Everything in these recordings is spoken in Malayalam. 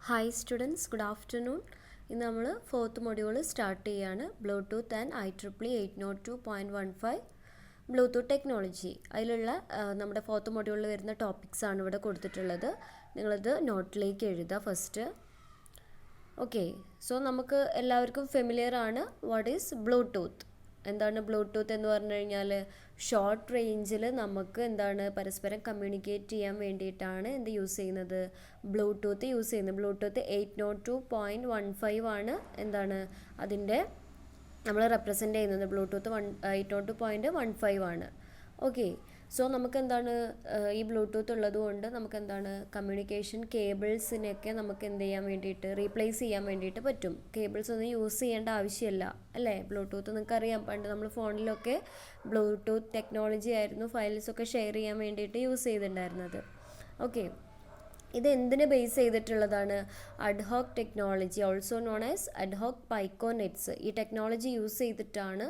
Hi students, good afternoon. ഇന്ന് നമ്മൾ ഫോർത്ത് മൊഡ്യൂൾ സ്റ്റാർട്ട് ചെയ്യാണ്. Bluetooth and IEEE 802.15 Bluetooth technology. അതിലുള്ള നമ്മുടെ ഫോർത്ത് മൊഡ്യൂളിൽ വരുന്ന ടോപ്പിക്സ് ആണ് ഇവിടെ കൊടുത്തിട്ടുള്ളത്. നിങ്ങളിത് നോട്ടിലേക്ക് എഴുതുക ഫസ്റ്റ്. ഓക്കെ, സോ നമുക്ക് എല്ലാവർക്കും ഫെമിലിയർ ആണ് വാട്ട് ഈസ് ബ്ലൂടൂത്ത്. എന്താണ് ബ്ലൂടൂത്ത് എന്ന് പറഞ്ഞു കഴിഞ്ഞാൽ ഷോർട്ട് റേഞ്ചിൽ നമുക്ക് എന്താണ് പരസ്പരം കമ്മ്യൂണിക്കേറ്റ് ചെയ്യാൻ വേണ്ടിയിട്ടാണ് എന്ത് യൂസ് ചെയ്യുന്നത്, ബ്ലൂടൂത്ത് യൂസ് ചെയ്യുന്നത്. ബ്ലൂടൂത്ത് 802.15 ആണ് എന്താണ് അതിൻ്റെ നമ്മൾ റെപ്രസെൻ്റ് ചെയ്യുന്നത്. ബ്ലൂടൂത്ത് 802.15 ആണ്. ഓക്കെ, സോ നമുക്ക് എന്താണ് ഈ ബ്ലൂടൂത്ത് ഉള്ളത് കൊണ്ട് നമുക്ക് എന്താണ് കമ്മ്യൂണിക്കേഷൻ കേബിൾസിനെയൊക്കെ നമുക്ക് എന്ത് ചെയ്യാൻ വേണ്ടിയിട്ട് റീപ്ലേസ് ചെയ്യാൻ വേണ്ടിയിട്ട് പറ്റും. കേബിൾസ് ഒന്നും യൂസ് ചെയ്യേണ്ട ആവശ്യമില്ല അല്ലേ. ബ്ലൂടൂത്ത് നിങ്ങൾക്കറിയാം, പണ്ട് നമ്മൾ ഫോണിലൊക്കെ ബ്ലൂടൂത്ത് ടെക്നോളജി ആയിരുന്നു ഫയൽസൊക്കെ ഷെയർ ചെയ്യാൻ വേണ്ടിയിട്ട് യൂസ് ചെയ്തിട്ടുണ്ടായിരുന്നത്. ഓക്കെ, ഇത് എന്തിനെ ബേസ് ചെയ്തിട്ടുള്ളതാണ്? Ad hoc technology, also known as ad hoc piconets. ഈ ടെക്നോളജി യൂസ് ചെയ്തിട്ടാണ്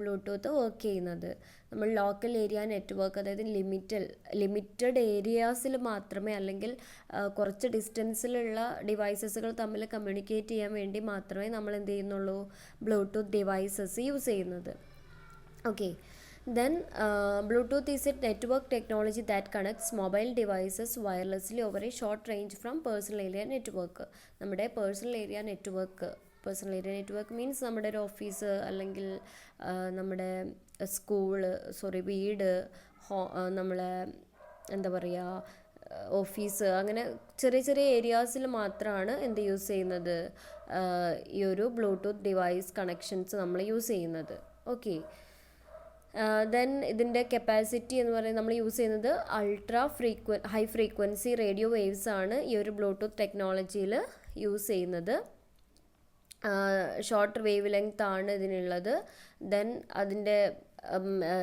ബ്ലൂടൂത്ത് വർക്ക് ചെയ്യുന്നത്. നമ്മൾ ലോക്കൽ ഏരിയ നെറ്റ്വർക്ക്, അതായത് ലിമിറ്റഡ് ഏരിയാസിൽ മാത്രമേ, അല്ലെങ്കിൽ കുറച്ച് ഡിസ്റ്റൻസിലുള്ള ഡിവൈസസുകൾ തമ്മിൽ കമ്മ്യൂണിക്കേറ്റ് ചെയ്യാൻ വേണ്ടി മാത്രമേ നമ്മൾ എന്ത് ചെയ്യുന്നുള്ളൂ, ബ്ലൂടൂത്ത് ഡിവൈസസ് യൂസ് ചെയ്യുന്നത്. Okay, then Bluetooth is a network technology that connects mobile devices wirelessly over a short range from personal area network. നമ്മുടെ പേഴ്സണൽ ഏരിയ നെറ്റ്വർക്ക് മീൻസ് നമ്മുടെ ഒരു ഓഫീസ്, അല്ലെങ്കിൽ നമ്മുടെ വീട്, നമ്മളെ എന്താ പറയുക ഓഫീസ്, അങ്ങനെ ചെറിയ ചെറിയ ഏരിയാസിൽ മാത്രമാണ് യൂസ് ചെയ്യുന്നത്, ഈ ഒരു ബ്ലൂടൂത്ത് ഡിവൈസ് കണക്ഷൻസ് നമ്മൾ യൂസ് ചെയ്യുന്നത്. ഓക്കെ, ദെൻ ഇതിൻ്റെ കപ്പാസിറ്റി എന്ന് പറയുന്നത് നമ്മൾ യൂസ് ചെയ്യുന്നത് ഹൈ ഫ്രീക്വൻസി റേഡിയോ വേവ്സ് ആണ് ഈ ഒരു ബ്ലൂടൂത്ത് ടെക്നോളജിയിൽ യൂസ് ചെയ്യുന്നത്. ഷോർട്ട് വേവ് ലെങ്ത് ആണ് ഇതിനുള്ളത്. ദെൻ അതിൻ്റെ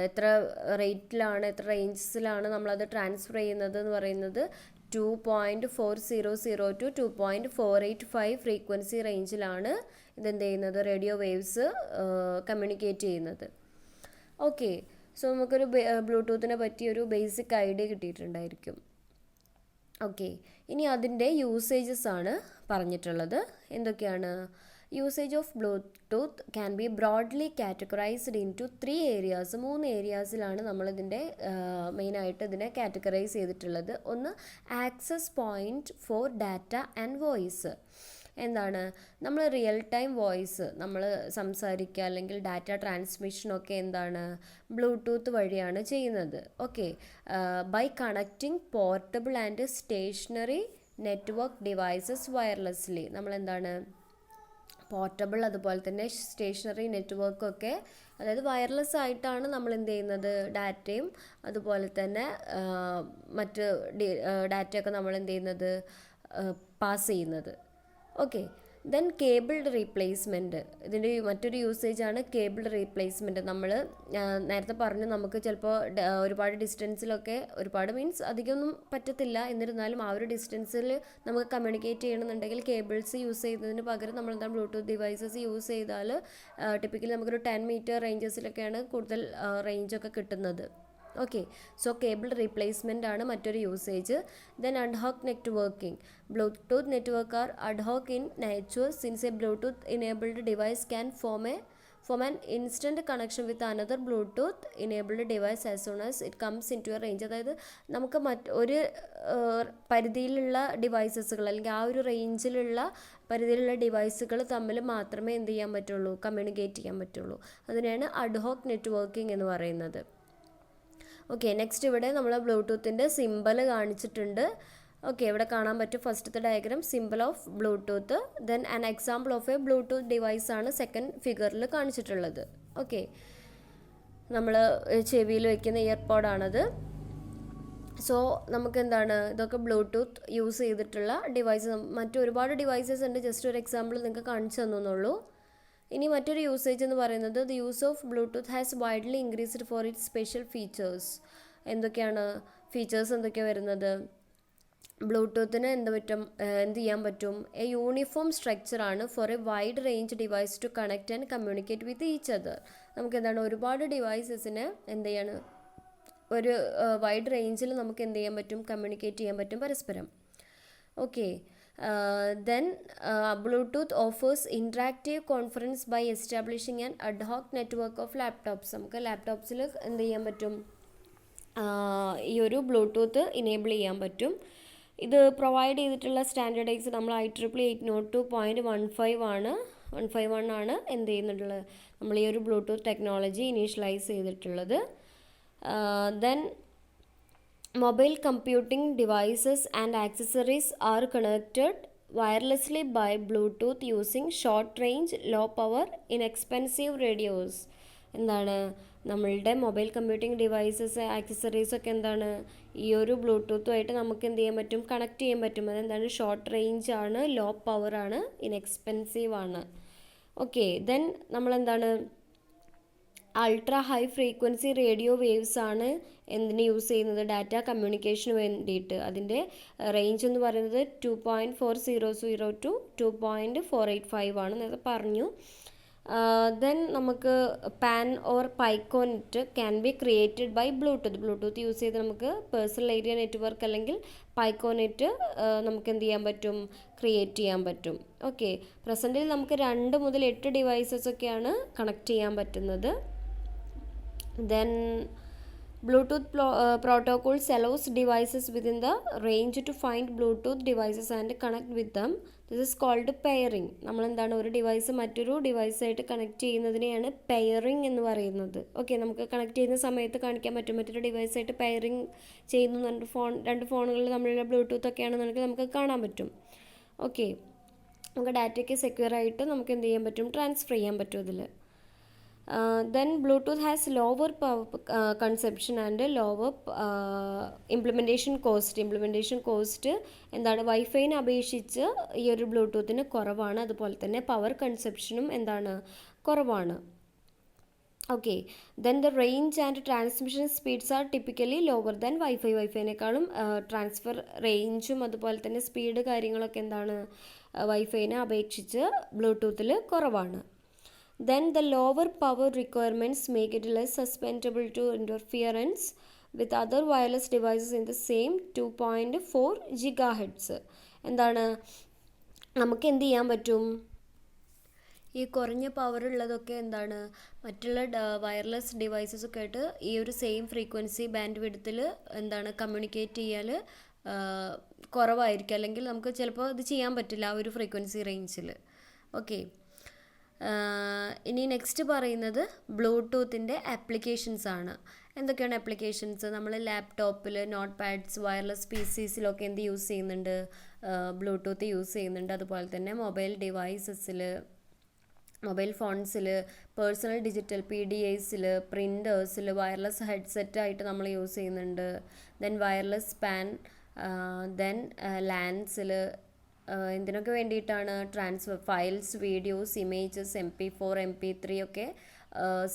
എത്ര റേറ്റിലാണ്, എത്ര റേഞ്ചസിലാണ് നമ്മളത് ട്രാൻസ്ഫർ ചെയ്യുന്നത് എന്ന് പറയുന്നത് 2.400 to 2.485 ഫ്രീക്വൻസി റേഞ്ചിലാണ് ഇതെന്ത് ചെയ്യുന്നത്, റേഡിയോ വേവ്സ് കമ്മ്യൂണിക്കേറ്റ് ചെയ്യുന്നത്. ഓക്കെ, സോ നമുക്കൊരു ബ്ലൂടൂത്തിനെ പറ്റിയൊരു ബേസിക് ഐഡിയ കിട്ടിയിട്ടുണ്ടായിരിക്കും. ഓക്കെ, ഇനി അതിൻ്റെ യൂസേജസ് ആണ് പറഞ്ഞിട്ടുള്ളത്. എന്തൊക്കെയാണ്? Usage of Bluetooth can be broadly categorized into 3 areas. 3 ഏരിയാസിലാണ് നമ്മളിതിൻ്റെ മെയിനായിട്ട് ഇതിനെ കാറ്റഗറൈസ് ചെയ്തിട്ടുള്ളത്. ഒന്ന്, access point for data and voice. എന്താണ്, നമ്മൾ റിയൽ ടൈം വോയിസ് നമ്മൾ സംസാരിക്കുക അല്ലെങ്കിൽ ഡാറ്റ ട്രാൻസ്മിഷനൊക്കെ എന്താണ് ബ്ലൂടൂത്ത് വഴിയാണ് ചെയ്യുന്നത്. Okay, by connecting portable and stationary network devices wirelessly. നമ്മളെന്താണ് പോർട്ടബിൾ അതുപോലെ തന്നെ സ്റ്റേഷനറി നെറ്റ്വർക്കൊക്കെ, അതായത് വയർലെസ് ആയിട്ടാണ് നമ്മൾ എന്ത് ചെയ്യുന്നത്, ഡാറ്റയും അതുപോലെ തന്നെ മറ്റ് ഡാറ്റയൊക്കെ നമ്മൾ എന്ത് ചെയ്യുന്നത്, പാസ് ചെയ്യുന്നത്. Okay, then cabled replacement. ഇതിൻ്റെ മറ്റൊരു യൂസേജാണ് കേബിൾഡ് റീപ്ലേസ്മെൻറ്റ്. നമ്മൾ നേരത്തെ പറഞ്ഞു, നമുക്ക് ചിലപ്പോൾ ഒരുപാട് ഡിസ്റ്റൻസിലൊക്കെ, ഒരുപാട് മീൻസ് അധികമൊന്നും പറ്റത്തില്ല, എന്നിരുന്നാലും ആ ഒരു ഡിസ്റ്റൻസിൽ നമുക്ക് കമ്മ്യൂണിക്കേറ്റ് ചെയ്യണമെന്നുണ്ടെങ്കിൽ കേബിൾസ് യൂസ് ചെയ്യുന്നതിന് പകരം നമ്മൾ എന്താ ബ്ലൂടൂത്ത് ഡിവൈസസ് യൂസ് ചെയ്താൽ ടിപ്പിക്കലി നമുക്കൊരു 10 മീറ്റർ റേഞ്ചസിലൊക്കെയാണ് കൂടുതൽ റേഞ്ചൊക്കെ കിട്ടുന്നത്. ഓക്കെ, സോ കേബിൾ റീപ്ലേസ്മെൻ്റ് ആണ് മറ്റൊരു usage. Then ad hoc networking. Bluetooth network are ad hoc in nature since a Bluetooth enabled device can form an instant connection with another Bluetooth enabled device as soon as it comes into a range. അതായത് നമുക്ക് ഒരു പരിധിയിലുള്ള ഡിവൈസസുകൾ, അല്ലെങ്കിൽ ആ ഒരു റേഞ്ചിലുള്ള പരിധിയിലുള്ള ഡിവൈസുകൾ തമ്മിൽ മാത്രമേ എന്ത് ചെയ്യാൻ പറ്റുള്ളൂ, കമ്മ്യൂണിക്കേറ്റ് ചെയ്യാൻ പറ്റുള്ളൂ. അതിനെയാണ് അഡ്ഹോക് നെറ്റ്വർക്കിംഗ് എന്ന് പറയുന്നത്. ഓക്കെ, നെക്സ്റ്റ് ഇവിടെ നമ്മൾ ബ്ലൂടൂത്തിൻ്റെ സിമ്പൽ കാണിച്ചിട്ടുണ്ട്. ഓക്കെ, ഇവിടെ കാണാൻ പറ്റും ഫസ്റ്റത്തെ diagram, simple of Bluetooth. Then an example of A Bluetooth device ആണ് സെക്കൻഡ് ഫിഗറിൽ കാണിച്ചിട്ടുള്ളത്. ഓക്കെ, നമ്മൾ ചെവിയിൽ വയ്ക്കുന്ന ഇയർപോഡാണത്. സോ നമുക്ക് എന്താണ്, ഇതൊക്കെ ബ്ലൂടൂത്ത് യൂസ് ചെയ്തിട്ടുള്ള ഡിവൈസ്. മറ്റൊരുപാട് ഡിവൈസസ് ഉണ്ട്, ജസ്റ്റ് ഒരു എക്സാമ്പിൾ നിങ്ങൾക്ക് കാണിച്ചു തന്നുള്ളൂ. ഇനി മറ്റൊരു യൂസേജ് എന്ന് പറയുന്നത് the use of Bluetooth has widely increased for its special features. എന്തൊക്കെയാണ് ഫീച്ചേഴ്സ്, എന്തൊക്കെയാണ് വരുന്നത്? ബ്ലൂടൂത്തിന് എന്ത് ചെയ്യാൻ പറ്റും? എ യൂണിഫോം സ്ട്രക്ചറാണ് for a wide range device to connect and communicate with each other. നമുക്ക് എന്താണ് ഒരുപാട് ഡിവൈസസിനെ എന്ത് ചെയ്യാണ്, ഒരു വൈഡ് റേഞ്ചിൽ നമുക്ക് എന്ത് ചെയ്യാൻ പറ്റും, കമ്മ്യൂണിക്കേറ്റ് ചെയ്യാൻ പറ്റും പരസ്പരം. Okay, Then Bluetooth offers interactive conference by establishing an ad hoc network of laptops. നമുക്ക് ലാപ്ടോപ്സിൽ എന്ത് ചെയ്യാൻ പറ്റും, ഈ ഒരു ബ്ലൂടൂത്ത് ഇനേബിൾ ചെയ്യാൻ പറ്റും. ഇത് പ്രൊവൈഡ് ചെയ്തിട്ടുള്ള സ്റ്റാൻഡേർഡൈസ് നമ്മൾ IEEE 802.15 ആണ് 151 ആണ് എന്ത് ചെയ്യുന്നുള്ളത്, നമ്മൾ ഈ ഒരു ബ്ലൂടൂത്ത് ടെക്നോളജി ഇനീഷ്യലൈസ് ചെയ്തിട്ടുള്ളത്. Then mobile computing devices and accessories are connected wirelessly by Bluetooth using short range, low power, inexpensive radios. എന്താണ് നമ്മളുടെ മൊബൈൽ കമ്പ്യൂട്ടിംഗ് ഡിവൈസസ് ആക്സസറീസ് ഒക്കെ എന്താണ് ഈ ഒരു ബ്ലൂടൂത്തുമായിട്ട് നമുക്ക് എന്ത് ചെയ്യാൻ പറ്റും, കണക്ട് ചെയ്യാൻ പറ്റും. അതെന്താണ്, ഷോർട്ട് റേഞ്ച് ആണ്, ലോ പവർ ആണ്, ഇൻഎക്സ്പെൻസീവ് ആണ്. ഓക്കെ, ദെൻ നമ്മളെന്താണ് ultra high frequency radio waves ആണ് എന്തിന് യൂസ് ചെയ്യുന്നത്, ഡാറ്റ കമ്മ്യൂണിക്കേഷന് വേണ്ടിയിട്ട്. അതിൻ്റെ റേഞ്ച് എന്ന് പറയുന്നത് 2.400 to 2.485 ആണ്, നേരത്തെ പറഞ്ഞു. ദെൻ നമുക്ക് PAN or piconet can be created by Bluetooth use ചെയ്ത് നമുക്ക് പേഴ്സണൽ ഏരിയ നെറ്റ്വർക്ക് അല്ലെങ്കിൽ പൈക്കോനെറ്റ് നമുക്ക് എന്ത് ചെയ്യാൻ പറ്റും, ക്രിയേറ്റ് ചെയ്യാൻ പറ്റും. ഓക്കെ, പ്രസൻറ്റിൽ നമുക്ക് 2 മുതൽ 8 ഡിവൈസസ് ഒക്കെയാണ് കണക്ട് ചെയ്യാൻ പറ്റുന്നത്. Then Bluetooth protocols allows devices within the range to find Bluetooth devices and connect with them. This is called pairing. നമ്മൾ എന്താണ് ഒരു ഡിവൈസ് മറ്റൊരു ഡിവൈസായിട്ട് കണക്ട് ചെയ്യുന്നതിനെയാണ് പെയറിംഗ് എന്ന് പറയുന്നത്. ഓക്കെ, നമുക്ക് കണക്ട് ചെയ്യുന്ന സമയത്ത് കാണിക്കാൻ പറ്റും മറ്റൊരു ഡിവൈസായിട്ട് പെയറിംഗ് ചെയ്യുന്നു. രണ്ട് ഫോണുകളിൽ തമ്മിലുള്ള ബ്ലൂടൂത്ത് ഒക്കെയാണെന്നുണ്ടെങ്കിൽ നമുക്ക് കാണാൻ പറ്റും. ഓക്കെ, നമുക്ക് ഡാറ്റയ്ക്ക് സെക്യൂർ ആയിട്ട് നമുക്ക് എന്ത് ചെയ്യാൻ പറ്റും, ട്രാൻസ്ഫർ ചെയ്യാൻ പറ്റും ഇതിൽ. Then Bluetooth has lower power consumption and lower implementation cost എന്താണ് വൈഫൈനെ അപേക്ഷിച്ച് ഈ ഒരു ബ്ലൂടൂത്തിന് കുറവാണ്. അതുപോലെ തന്നെ പവർ കൺസപ്ഷനും എന്താണ് കുറവാണ്. Okay, then the range and transmission speeds are typically lower than വൈഫൈനേക്കാളും ട്രാൻസ്ഫർ റേഞ്ചും അതുപോലെ തന്നെ സ്പീഡ് കാര്യങ്ങളൊക്കെ എന്താണ് വൈഫൈനെ അപേക്ഷിച്ച് ബ്ലൂടൂത്തിൽ കുറവാണ്. Then the lower power requirements make it less susceptible to interference with other wireless devices in the same 2.4 GHz. എന്താണ് നമുക്ക് എന്ത് ചെയ്യാൻ പറ്റും, ഈ കുറഞ്ഞ പവർ ഉള്ളതൊക്കെ എന്താണ് മറ്റുള്ള വയർലെസ് ഡിവൈസസ് ഒക്കെ ആയിട്ട് ഈ ഒരു സെയിം ഫ്രീക്വൻസി ബാൻഡ് വിഡ്ത്തിൽ എന്താണ് കമ്മ്യൂണിക്കേറ്റ് ചെയ്യാൽ കുറവായിരിക്കും, അല്ലെങ്കിൽ നമുക്ക് ചിലപ്പോൾ ഇത് ചെയ്യാൻ പറ്റില്ല ആ ഒരു ഫ്രീക്വൻസി റേഞ്ചിൽ. ഓക്കെ, ഇനി നെക്സ്റ്റ് പറയുന്നത് ബ്ലൂടൂത്തിൻ്റെ ആപ്ലിക്കേഷൻസ് ആണ്. എന്തൊക്കെയാണ് ആപ്ലിക്കേഷൻസ്, നമ്മൾ ലാപ്ടോപ്പിൽ, നോട്ട് പാഡ്സ്, വയർലെസ് PCസിലൊക്കെ എന്ത് യൂസ് ചെയ്യുന്നുണ്ട്, ബ്ലൂടൂത്ത് യൂസ് ചെയ്യുന്നുണ്ട്. അതുപോലെ തന്നെ മൊബൈൽ ഡിവൈസസിൽ, മൊബൈൽ ഫോൺസിൽ, പേഴ്സണൽ ഡിജിറ്റൽ PDAസിൽ, പ്രിൻറ്റേഴ്സിൽ വയർലെസ് ഹെഡ്സെറ്റായിട്ട് നമ്മൾ യൂസ് ചെയ്യുന്നുണ്ട്. ദെൻ വയർലെസ് പാൻ, ദെൻ ലാൻസിൽ എന്തിനൊക്കെ വേണ്ടിയിട്ടാണ്, transfer files, videos, images, MP4 MP3 ഒക്കെ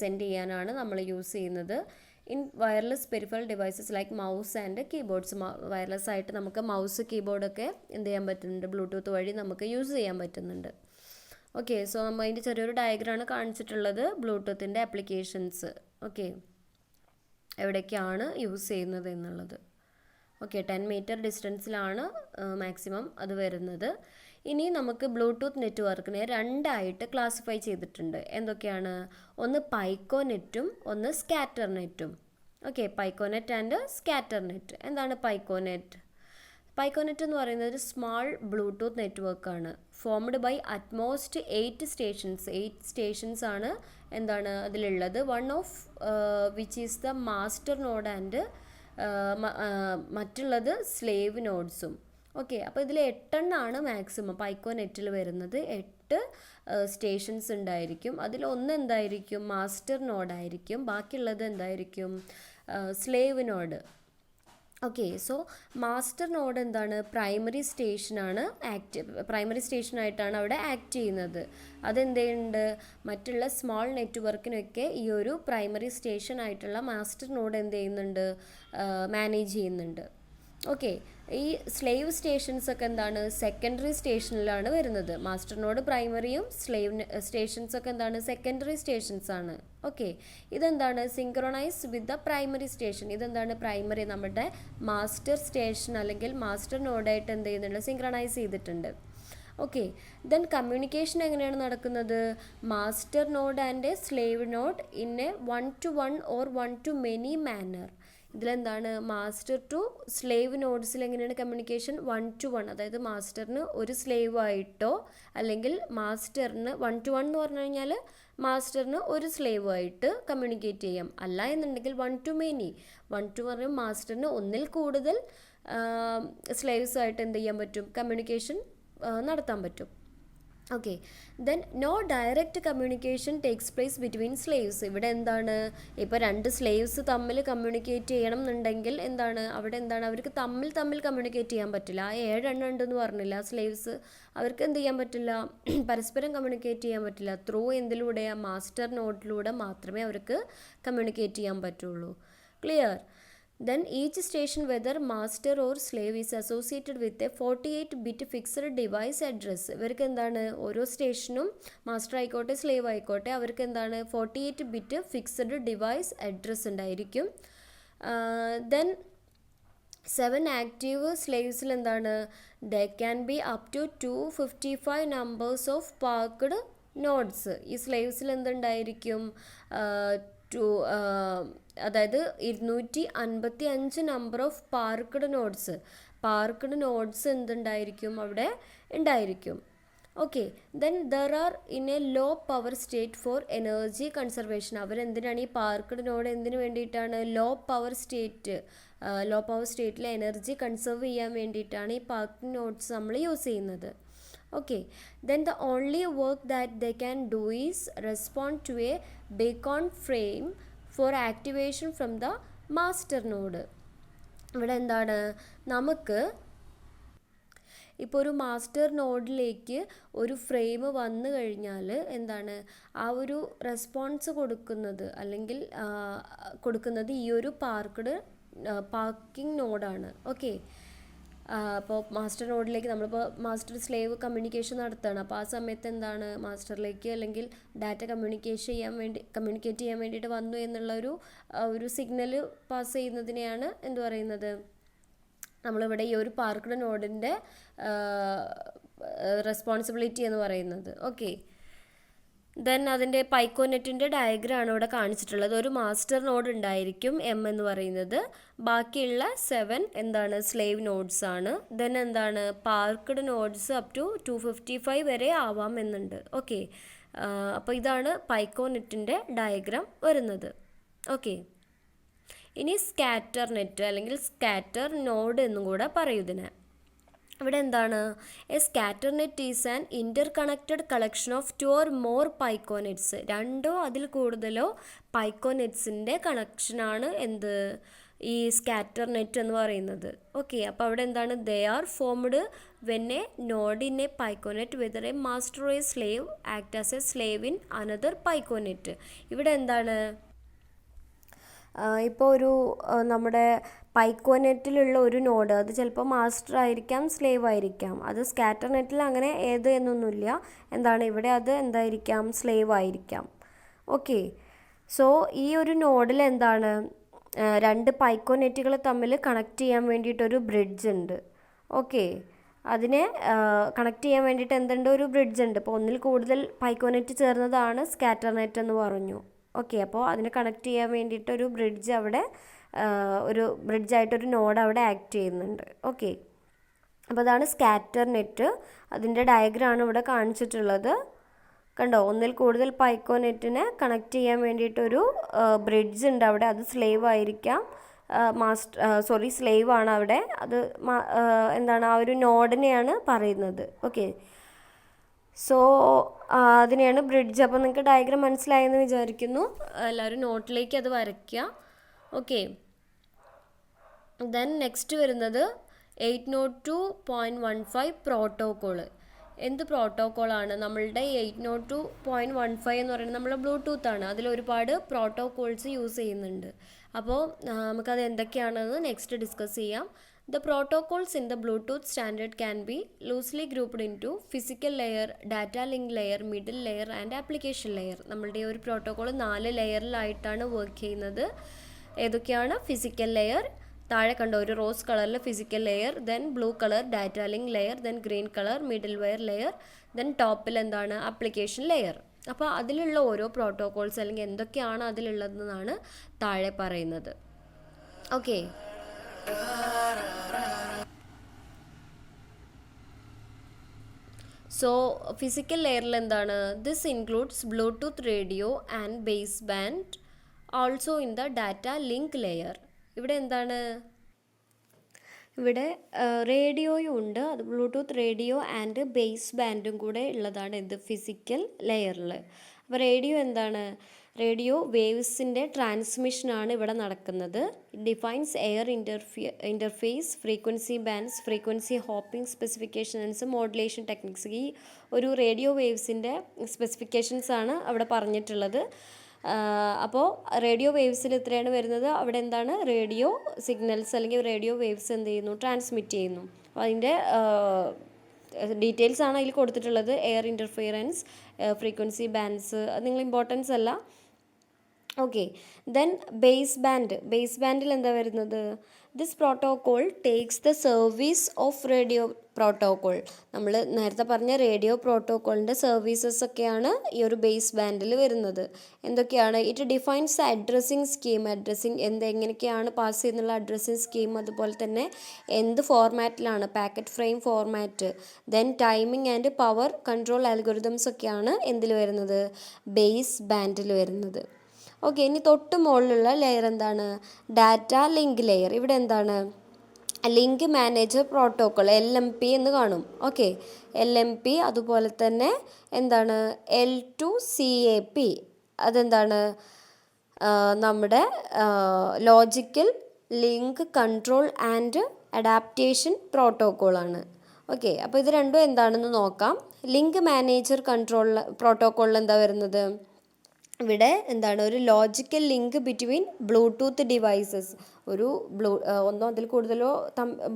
സെൻഡ് ചെയ്യാനാണ് നമ്മൾ യൂസ് ചെയ്യുന്നത്. In wireless peripheral devices like mouse and keyboards, wireless ആയിട്ട് നമുക്ക് മൗസ് കീബോർഡൊക്കെ എന്ത് ചെയ്യാൻ പറ്റുന്നുണ്ട്, ബ്ലൂടൂത്ത് വഴി നമുക്ക് യൂസ് ചെയ്യാൻ പറ്റുന്നുണ്ട്. ഓക്കെ, സോ നമ്മൾ അതിൻ്റെ ചെറിയൊരു ഡയഗ്രാമാണ് കാണിച്ചിട്ടുള്ളത് ബ്ലൂടൂത്തിൻ്റെ ആപ്ലിക്കേഷൻസ്. ഓക്കെ, എവിടേക്കാണ് യൂസ് ചെയ്യുന്നത് എന്നുള്ളത്. ഓക്കെ, 10 മീറ്റർ ഡിസ്റ്റൻസിലാണ് മാക്സിമം അത് വരുന്നത്. ഇനി നമുക്ക് ബ്ലൂടൂത്ത് നെറ്റ്വർക്കിനെ 2ആയിട്ട് ക്ലാസിഫൈ ചെയ്തിട്ടുണ്ട്. എന്തൊക്കെയാണ്, ഒന്ന് പൈക്കോനെറ്റും ഒന്ന് സ്കാറ്റർ നെറ്റും. Okay, piconet and scatternet. എന്താണ് പൈക്കോനെറ്റ്? പൈക്കോനെറ്റ് എന്ന് പറയുന്നത് ഒരു സ്മാൾ ബ്ലൂടൂത്ത് നെറ്റ്വർക്കാണ്. ഫോംഡ് ബൈ അറ്റ്മോസ്റ്റ് 8 സ്റ്റേഷൻസ് ആണ് എന്താണ് അതിലുള്ളത്. One of which is the master node and മറ്റുള്ളത് സ്ലേവ് നോഡ്സും. ഓക്കെ, അപ്പോൾ ഇതിൽ 8 മാക്സിമം പൈക്കോനെറ്റിൽ വരുന്നത്. 8 സ്റ്റേഷൻസ് ഉണ്ടായിരിക്കും. അതിലൊന്ന് എന്തായിരിക്കും, മാസ്റ്റർ നോഡായിരിക്കും. ബാക്കിയുള്ളത് എന്തായിരിക്കും, slave node. Okay, so master node എന്താണ്, പ്രൈമറി സ്റ്റേഷനായിട്ടാണ് അവിടെ ആക്ട് ചെയ്യുന്നത്. അതെന്തുണ്ട്, മറ്റുള്ള സ്മോൾ നെറ്റ്വർക്കിനൊക്കെ ഈ ഒരു പ്രൈമറി സ്റ്റേഷൻ ആയിട്ടുള്ള മാസ്റ്റർ നോഡ് എന്ത് ചെയ്യുന്നുണ്ട്, മാനേജ് ചെയ്യുന്നുണ്ട്. ഓക്കെ, ഈ സ്ലേവ് സ്റ്റേഷൻസ് ഒക്കെ എന്താണ് സെക്കൻഡറി സ്റ്റേഷനിലാണ് വരുന്നത്. മാസ്റ്റർ നോഡ് പ്രൈമറിയും സ്ലേവ് സ്റ്റേഷൻസ് ഒക്കെ എന്താണ് സെക്കൻഡറി സ്റ്റേഷൻസ് ആണ്. ഓക്കെ, ഇതെന്താണ് synchronise with the primary station. ഇതെന്താണ് പ്രൈമറി നമ്മുടെ മാസ്റ്റർ സ്റ്റേഷൻ അല്ലെങ്കിൽ മാസ്റ്റർ നോഡായിട്ട് എന്ത് ചെയ്യുന്നുണ്ട് സിങ്ക്രണൈസ് ചെയ്തിട്ടുണ്ട്. ഓക്കെ, ദെൻ കമ്മ്യൂണിക്കേഷൻ എങ്ങനെയാണ് നടക്കുന്നത്? Master node and slave node in a 1-to-1 or 1-to-many manner. ഇതിലെന്താണ് മാസ്റ്റർ ടു സ്ലേവ് നോഡ്സിൽ എങ്ങനെയാണ് കമ്മ്യൂണിക്കേഷൻ? 1-to-1, അതായത് മാസ്റ്ററിന് ഒരു സ്ലേവ് ആയിട്ടോ അല്ലെങ്കിൽ മാസ്റ്ററിന് 1-to-1 എന്ന് പറഞ്ഞു കഴിഞ്ഞാൽ മാസ്റ്ററിന് ഒരു സ്ലേവ് ആയിട്ട് കമ്മ്യൂണിക്കേറ്റ് ചെയ്യാം. അല്ല എന്നുണ്ടെങ്കിൽ 1-to-many. 1-to പറഞ്ഞാൽ മാസ്റ്ററിന് ഒന്നിൽ കൂടുതൽ സ്ലേവ്സ് ആയിട്ട് എന്ത് ചെയ്യാൻ പറ്റും? കമ്മ്യൂണിക്കേഷൻ നടത്താൻ പറ്റും. Okay, then no direct communication takes place between slaves. ഇവിടെ എന്താണ് ഇപ്പോൾ 2 സ്ലേവ്സ് തമ്മിൽ കമ്മ്യൂണിക്കേറ്റ് ചെയ്യണം എന്നുണ്ടെങ്കിൽ എന്താണ് അവിടെ എന്താണ് അവർക്ക് തമ്മിൽ കമ്മ്യൂണിക്കേറ്റ് ചെയ്യാൻ പറ്റില്ല. ആ 7 എണ്ണം ഉണ്ടെന്ന് പറഞ്ഞില്ല സ്ലേവ്സ്, അവർക്ക് എന്ത് ചെയ്യാൻ പറ്റില്ല? പരസ്പരം കമ്മ്യൂണിക്കേറ്റ് ചെയ്യാൻ പറ്റില്ല. ത്രൂ എന്തിലൂടെ? മാസ്റ്റർ നോഡിലൂടെ മാത്രമേ അവർക്ക് കമ്മ്യൂണിക്കേറ്റ് ചെയ്യാൻ പറ്റുള്ളൂ. Clear? Then each station, whether master or slave, is associated with a 48-bit fixed device address. ഇവർക്ക് എന്താണ് ഓരോ സ്റ്റേഷനും മാസ്റ്റർ ആയിക്കോട്ടെ സ്ലേവ് ആയിക്കോട്ടെ അവർക്ക് എന്താണ് 48-bit ഫിക്സഡ് ഡിവൈസ് അഡ്രസ്സ് ഉണ്ടായിരിക്കും. ദെൻ 7 ആക്റ്റീവ് സ്ലേവ്സിൽ എന്താണ് they can be up to 255 numbers of parked nodes. ഈ സ്ലേവ്സിൽ എന്തുണ്ടായിരിക്കും? അതായത് 255 നമ്പർ ഓഫ് പാർക്ക്ഡ് നോഡ്സ് എന്തുണ്ടായിരിക്കും അവിടെ ഉണ്ടായിരിക്കും. Okay, then there are in a low power state for energy conservation. അവരെന്തിനാണ് ഈ പാർക്ക്ഡ് നോഡ് എന്തിനു വേണ്ടിയിട്ടാണ്? ലോ പവർ സ്റ്റേറ്റിൽ എനർജി കൺസർവ് ചെയ്യാൻ വേണ്ടിയിട്ടാണ് ഈ പാർക്ക്ഡ് നോഡ്സ് നമ്മൾ യൂസ് ചെയ്യുന്നത്. Okay, then the only work that they can do is respond to a beacon frame for activation from the master node. ഇവിടെ എന്താണ് നമുക്ക് ഇപ്പോൾ ഒരു മാസ്റ്റർ നോഡിലേക്ക് ഒരു ഫ്രെയിം വന്നു കഴിഞ്ഞാൽ എന്താണ് ആ ഒരു റെസ്പോൺസ് കൊടുക്കുന്നത് അല്ലെങ്കിൽ കൊടുക്കുന്നത് ഈ ഒരു പാർക്കിംഗ് നോഡാണ്. ഓക്കെ, അപ്പോൾ മാസ്റ്റർ നോഡിലേക്ക് നമ്മളിപ്പോൾ മാസ്റ്റർ സ്ലേവ് കമ്മ്യൂണിക്കേഷൻ നടത്തുകയാണ്. അപ്പോൾ ആ സമയത്ത് എന്താണ് മാസ്റ്ററിലേക്ക് അല്ലെങ്കിൽ ഡാറ്റ കമ്മ്യൂണിക്കേറ്റ് ചെയ്യാൻ വേണ്ടിയിട്ട് വന്നു എന്നുള്ള ഒരു സിഗ്നൽ പാസ് ചെയ്യുന്നതിനെയാണ് എന്ത് പറയുന്നത്? നമ്മളിവിടെ ഈ ഒരു പാർക്ക്ഡ് നോഡിൻ്റെ റെസ്പോൺസിബിലിറ്റി എന്ന് പറയുന്നത്. ഓക്കെ, ദെൻ അതിൻ്റെ പൈക്കോനെറ്റിൻ്റെ ഡയഗ്രാമാണ് ഇവിടെ കാണിച്ചിട്ടുള്ളത്. ഒരു മാസ്റ്റർ നോഡ് ഉണ്ടായിരിക്കും എം എന്ന് പറയുന്നത്, ബാക്കിയുള്ള 7 എന്താണ് സ്ലേവ് നോഡ്സ് ആണ്. ദെൻ എന്താണ് പാർക്ക്ഡ് നോഡ്സ് അപ് ടു 255 വരെ ആവാം എന്നുണ്ട്. ഓക്കെ, അപ്പോൾ ഇതാണ് പൈക്കോനെറ്റിൻ്റെ ഡയഗ്രാം വരുന്നത്. ഓക്കെ, ഇനി സ്കാറ്റർ നെറ്റ് അല്ലെങ്കിൽ സ്കാറ്റർ നോഡ് എന്നും കൂടെ പറയും ഇതിനെ. ഇവിടെ എന്താണ് A scatter net is an interconnected collection of 2 or more പൈക്കോനെറ്റ്സ്. 2 അതിൽ കൂടുതലോ പൈക്കോനെറ്റ്സിൻ്റെ കണക്ഷനാണ് എന്ത് ഈ സ്കാറ്റർ നെറ്റ് എന്ന് പറയുന്നത്. ഓക്കെ, അപ്പോൾ അവിടെ എന്താണ് they are formed when a node in a piconet whether a master or a slave act as a slave in another piconet. ഇവിടെ എന്താണ് ഇപ്പോൾ ഒരു നമ്മുടെ പൈക്കോനെറ്റിലുള്ള ഒരു നോഡ് അത് ചിലപ്പോൾ മാസ്റ്റർ ആയിരിക്കാം സ്ലേവ് ആയിരിക്കാം. അത് സ്കാറ്റർ നെറ്റിൽ അങ്ങനെ ഏത് എന്നൊന്നുമില്ല. എന്താണ് ഇവിടെ അത് എന്തായിരിക്കാം സ്ലേവ് ആയിരിക്കാം. ഓക്കെ, സോ ഈ ഒരു നോഡിൽ എന്താണ് 2 പൈക്കോനെറ്റുകൾ തമ്മിൽ കണക്ട് ചെയ്യാൻ വേണ്ടിയിട്ടൊരു ബ്രിഡ്ജ് ഉണ്ട്. ഓക്കെ, അതിനെ കണക്ട് ചെയ്യാൻ വേണ്ടിയിട്ട് എന്തുണ്ട് ഒരു ബ്രിഡ്ജ് ഉണ്ട്. ഇപ്പോൾ ഒന്നിൽ കൂടുതൽ പൈക്കോനെറ്റ് ചേർന്നതാണ് സ്കാറ്റർ നെറ്റ് എന്ന് പറഞ്ഞു. ഓക്കെ, അപ്പോൾ അതിനെ കണക്ട് ചെയ്യാൻ വേണ്ടിയിട്ടൊരു ബ്രിഡ്ജ് അവിടെ ഒരു ബ്രിഡ്ജായിട്ടൊരു നോഡ് അവിടെ ആക്ട് ചെയ്യുന്നുണ്ട്. ഓക്കെ, അപ്പോൾ അതാണ് സ്കാറ്റർ നെറ്റ്. അതിൻ്റെ ഡയഗ്രാമാണ് ഇവിടെ കാണിച്ചിട്ടുള്ളത്. കണ്ടോ, ഒന്നിൽ കൂടുതൽ പൈക്കോനെറ്റിനെ കണക്ട് ചെയ്യാൻ വേണ്ടിയിട്ടൊരു ബ്രിഡ്ജ് ഉണ്ട് അവിടെ. അത് സ്ലേവ് ആയിരിക്കാം, സ്ലേവ് ആണ് അവിടെ. അത് എന്താണ് ആ ഒരു നോഡിനെയാണ് പറയുന്നത്. ഓക്കെ, സോ അതിനെയാണ് ബ്രിഡ്ജ്. അപ്പോൾ നിങ്ങൾക്ക് ഡയഗ്രാം മനസ്സിലായെന്ന് വിചാരിക്കുന്നു. എല്ലാവരും നോട്ടിലേക്ക് അത് വരയ്ക്കുക. ഓക്കെ, ദെൻ നെക്സ്റ്റ് വരുന്നത് 802.15 പ്രോട്ടോക്കോൾ. എന്ത് പ്രോട്ടോക്കോളാണ്? നമ്മളുടെ 802.15 എന്ന് പറയുന്നത് നമ്മുടെ ബ്ലൂടൂത്ത് ആണ്. അതിലൊരുപാട് പ്രോട്ടോക്കോൾസ് യൂസ് ചെയ്യുന്നുണ്ട്. അപ്പോൾ നമുക്കത് എന്തൊക്കെയാണെന്ന് നെക്സ്റ്റ് ഡിസ്കസ് ചെയ്യാം. The protocols in the Bluetooth standard can be loosely grouped into physical layer, data link layer, middle layer and application layer. നമ്മളുടെ ഒരു പ്രോട്ടോകോൾ 4 ലെയറിലായിട്ടാണ് വർക്ക് ചെയ്യുന്നത്. ഏതൊക്കെയാണ്? ഫിസിക്കൽ ലെയർ, താഴെ കണ്ട ഒരു റോസ് കളറിൽ physical layer, then blue colour data link layer, then green colour middleware layer, then ടോപ്പിൽ എന്താണ്? Application layer. അപ്പോൾ അതിലുള്ള ഓരോ പ്രോട്ടോകോൾസ് അല്ലെങ്കിൽ എന്തൊക്കെയാണ് അതിലുള്ളതെന്നാണ് താഴെ പറയുന്നത്. ഓക്കെ, സോ ഫിസിക്കൽ ലെയറിൽ എന്താണ്? This includes Bluetooth radio and base band also in the data link layer. ഇവിടെ എന്താണ്? ഇവിടെ റേഡിയോയും ഉണ്ട്, അത് ബ്ലൂടൂത്ത് റേഡിയോ ആൻഡ് ബേസ് ബാൻഡും കൂടെ ഉള്ളതാണ് ഇത് ഫിസിക്കൽ ലെയറിൽ. അപ്പോൾ റേഡിയോ എന്താണ്? റേഡിയോ വേവ്സിൻ്റെ ട്രാൻസ്മിഷനാണ് ഇവിടെ നടക്കുന്നത്. It defines air interface, frequency bands, frequency hopping specifications, modulation techniques. ഈ ഒരു റേഡിയോ വേവ്സിൻ്റെ സ്പെസിഫിക്കേഷൻസ് ആണ് അവിടെ പറഞ്ഞിട്ടുള്ളത്. അപ്പോൾ റേഡിയോ വേവ്സിൽ ഇത്രയാണ് വരുന്നത്. അവിടെ എന്താണ്? റേഡിയോ സിഗ്നൽസ് അല്ലെങ്കിൽ റേഡിയോ വേവ്സ് എന്ത് ചെയ്യുന്നു? ട്രാൻസ്മിറ്റ് ചെയ്യുന്നു. അപ്പോൾ അതിൻ്റെ ഡീറ്റെയിൽസ് ആണ് അതിൽ കൊടുത്തിട്ടുള്ളത്. എയർ ഇൻ്റർഫിയറൻസ്, ഫ്രീക്വൻസി ബാൻഡ്സ്, അത് നിങ്ങൾ ഇമ്പോർട്ടൻസ് അല്ല. ഓക്കെ, ദെൻ ബേസ് ബാൻഡിൽ എന്താ വരുന്നത്? This protocol takes the service of radio protocol. നമ്മൾ നേരത്തെ പറഞ്ഞ റേഡിയോ പ്രോട്ടോകോളിൻ്റെ സർവീസസ് ഒക്കെയാണ് ഈ ഒരു ബേസ് ബാൻഡിൽ വരുന്നത്. എന്തൊക്കെയാണ്? It defines addressing scheme, addressing എങ്ങനെയൊക്കെയാണ് പാസ് ചെയ്യുന്നുള്ള അഡ്രസ്സിങ് സ്കീം, അതുപോലെ തന്നെ എന്ത് ഫോർമാറ്റിലാണ്, packet frame format, then timing and power control algorithms ഒക്കെയാണ് എന്തിൽ വരുന്നത്? ബേസ് ബാൻഡിൽ വരുന്നത്. ഓക്കെ, ഇനി തൊട്ട് മുകളിലുള്ള ലെയർ എന്താണ്? Data link layer. ഇവിടെ എന്താണ്? ലിങ്ക് മാനേജർ പ്രോട്ടോകോൾ, LMP എന്ന് കാണും. Okay, LMP. അതുപോലെ തന്നെ എന്താണ്? L2CAP. അതെന്താണ്? നമ്മുടെ logical link control and adaptation പ്രോട്ടോകോളാണ്. ഓക്കെ, അപ്പോൾ ഇത് രണ്ടും എന്താണെന്ന് നോക്കാം. ലിങ്ക് മാനേജർ പ്രോട്ടോകോളിൽ എന്താ വരുന്നത്? ഇവിടെ എന്താണ്? ഒരു logical link between Bluetooth devices, ഒരു ഒന്നോ അതിൽ കൂടുതലോ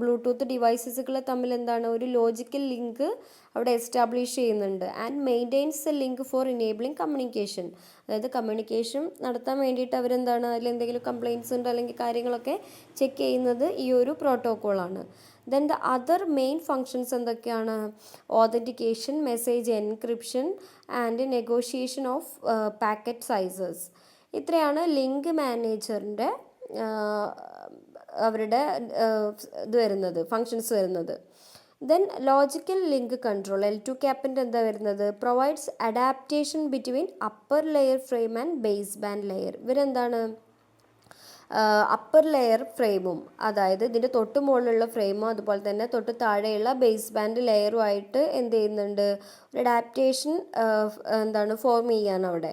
ബ്ലൂടൂത്ത് ഡിവൈസസുകൾ തമ്മിൽ എന്താണ്? ഒരു ലോജിക്കൽ ലിങ്ക് അവിടെ എസ്റ്റാബ്ലിഷ് ചെയ്യുന്നുണ്ട്. And maintains a link for enabling communication. അതായത് കമ്മ്യൂണിക്കേഷൻ നടത്താൻ വേണ്ടിയിട്ട് അവരെന്താണ്? അതിലെന്തെങ്കിലും കംപ്ലയിൻറ്റ്സ് ഉണ്ട് അല്ലെങ്കിൽ കാര്യങ്ങളൊക്കെ ചെക്ക് ചെയ്യുന്നത് ഈ ഒരു പ്രോട്ടോകോളാണ്. Then the other main functions എന്തൊക്കെയാണ്? Authentication, message encryption and negotiation of packet sizes. ഇത്രയാണ് ലിങ്ക് മാനേജറിൻ്റെ അവരുടെ ഇത് വരുന്നത്, ഫങ്ഷൻസ് വരുന്നത്. ദെൻ ലോജിക്കൽ ലിങ്ക് കൺട്രോൾ, L2CAPൻ്റെ എന്താ വരുന്നത്? Provides adaptation between upper layer frame and base band layer. ഇവരെന്താണ്? അപ്പർ ലെയർ ഫ്രെയിമും, അതായത് ഇതിൻ്റെ തൊട്ട് മുകളിലുള്ള ഫ്രെയിമും അതുപോലെ തന്നെ തൊട്ട് താഴെയുള്ള ബേസ് ബാൻഡ് ലെയറുമായിട്ട് എന്ത് ചെയ്യുന്നുണ്ട്? ഒരു അഡാപ്റ്റേഷൻ എന്താണ്? ഫോം ചെയ്യാണ് അവിടെ.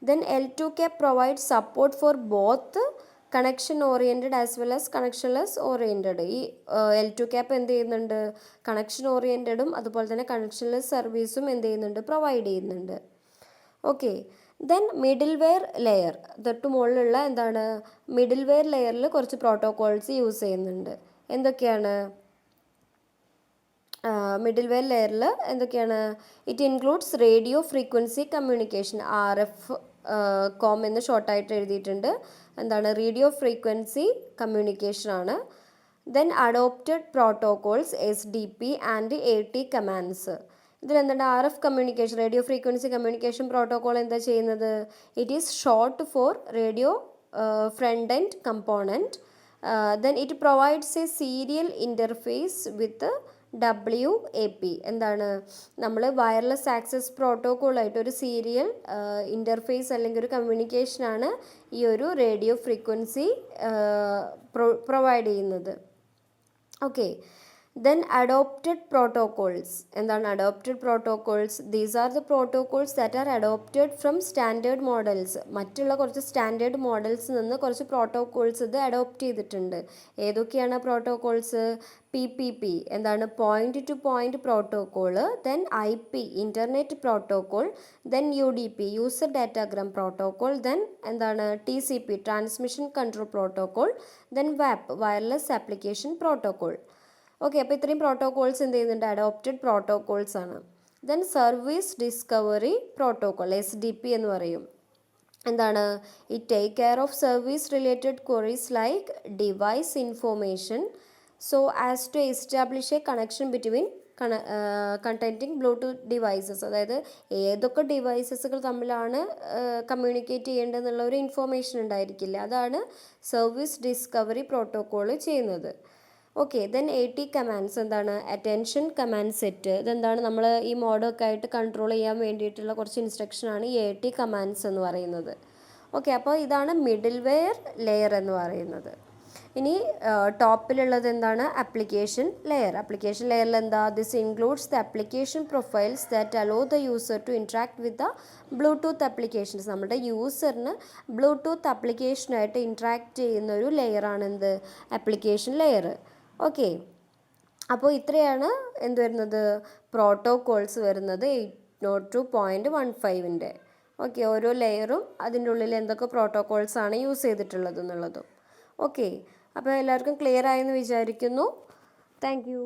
Then L2CAP provide support for both connection oriented as well as connectionless oriented. ഈ L2CAP എന്ത് ചെയ്യുന്നുണ്ട്? കണക്ഷൻ ഓറിയൻറ്റഡും അതുപോലെ തന്നെ കണക്ഷൻലെസ് സർവീസും എന്ത് ചെയ്യുന്നുണ്ട്? പ്രൊവൈഡ് ചെയ്യുന്നുണ്ട്. Okay, then middleware layer, തൊട്ട് മുകളിലുള്ള എന്താണ്? മിഡിൽ വെയർ ലെയറിൽ കുറച്ച് പ്രോട്ടോകോൾസ് യൂസ് ചെയ്യുന്നുണ്ട്. എന്തൊക്കെയാണ് മിഡിൽ വെയർ ലെയറിൽ? എന്തൊക്കെയാണ്? It includes radio frequency communication, RF com എന്ന് ഷോർട്ടായിട്ട് എഴുതിയിട്ടുണ്ട്. എന്താണ്? റേഡിയോ ഫ്രീക്വൻസി കമ്മ്യൂണിക്കേഷൻ ആണ്. Then adopted protocols, SDP and AT commands. ഇതിലെന്താണ്? RF communication, radio frequency communication protocol എന്താ ചെയ്യുന്നത്? It is short for radio front end component. Then it provides a serial interface with WAP. എന്താണ്? നമ്മൾ വയർലെസ് ആക്സസ് പ്രോട്ടോകോളായിട്ട് ഒരു സീരിയൽ ഇൻ്റർഫേസ് അല്ലെങ്കിൽ ഒരു കമ്മ്യൂണിക്കേഷനാണ് ഈ ഒരു റേഡിയോ ഫ്രീക്വൻസി പ്രൊവൈഡ് ചെയ്യുന്നത്. Okay, Then adopted protocols. എന്താണ് adopted protocols? These are the protocols that are adopted from standard models. മറ്റുള്ള കുറച്ച് സ്റ്റാൻഡേർഡ് മോഡൽസ് നിന്ന് കുറച്ച് പ്രോട്ടോകോൾസ് ഇത് അഡോപ്റ്റ് ചെയ്തിട്ടുണ്ട്. ഏതൊക്കെയാണ് പ്രോട്ടോകോൾസ്? PPP എന്താണ് point to point protocol, then IP internet protocol, then UDP user datagram protocol, then എന്താണ് TCP transmission control protocol, then WAP wireless application protocol. Okay, അപ്പോൾ ഇത്രയും പ്രോട്ടോകോൾസ് എന്ത് ചെയ്യുന്നുണ്ട്? അഡോപ്റ്റഡ് പ്രോട്ടോകോൾസ് ആണ്. Then service discovery protocol, SDP എന്ന് പറയും. എന്താണ്? It take care of service related queries like device information so as to establish a connection between contending bluetooth devices. അതായത് ഏതൊക്കെ ഡിവൈസസുകൾ തമ്മിലാണ് കമ്മ്യൂണിക്കേറ്റ് ചെയ്യേണ്ടതെന്നുള്ള ഒരു ഇൻഫോർമേഷൻ ഉണ്ടായിരിക്കില്ല. അതാണ് സർവീസ് ഡിസ്കവറി പ്രോട്ടോകോൾ ചെയ്യുന്നത്. ഓക്കെ, ദെൻ AT കമാൻഡ്സ് എന്താണ്? Attention command set. ഇതെന്താണ്? നമ്മൾ ഈ മോഡൊക്കെ ആയിട്ട് കൺട്രോൾ ചെയ്യാൻ വേണ്ടിയിട്ടുള്ള കുറച്ച് ഇൻസ്ട്രക്ഷനാണ് ഈ AT കമാൻഡ്സ് എന്ന് പറയുന്നത്. ഓക്കെ, അപ്പോൾ ഇതാണ് മിഡിൽ വെയർ ലെയർ എന്ന് പറയുന്നത്. ഇനി ടോപ്പിലുള്ളത് എന്താണ്? Application layer. ആപ്ലിക്കേഷൻ ലെയറിൽ എന്താ? This includes the application profiles that allow the user to interact with the Bluetooth applications. നമ്മുടെ യൂസറിന് ബ്ലൂടൂത്ത് ആപ്ലിക്കേഷനായിട്ട് ഇൻട്രാക്ട് ചെയ്യുന്ന ഒരു ലെയറാണ് എന്ത്? Application layer. ഓക്കെ, അപ്പോൾ ഇത്രയാണ് എന്ത് വരുന്നത്? പ്രോട്ടോകോൾസ് വരുന്നത് 802.15ൻ്റെ. ഓക്കെ, ഓരോ ലെയറും അതിൻ്റെ ഉള്ളിൽ എന്തൊക്കെ പ്രോട്ടോകോൾസാണ് യൂസ് ചെയ്തിട്ടുള്ളത് എന്നുള്ളതും. ഓക്കെ, അപ്പോൾ എല്ലാവർക്കും ക്ലിയർ ആയെന്ന് വിചാരിക്കുന്നു. Thank you.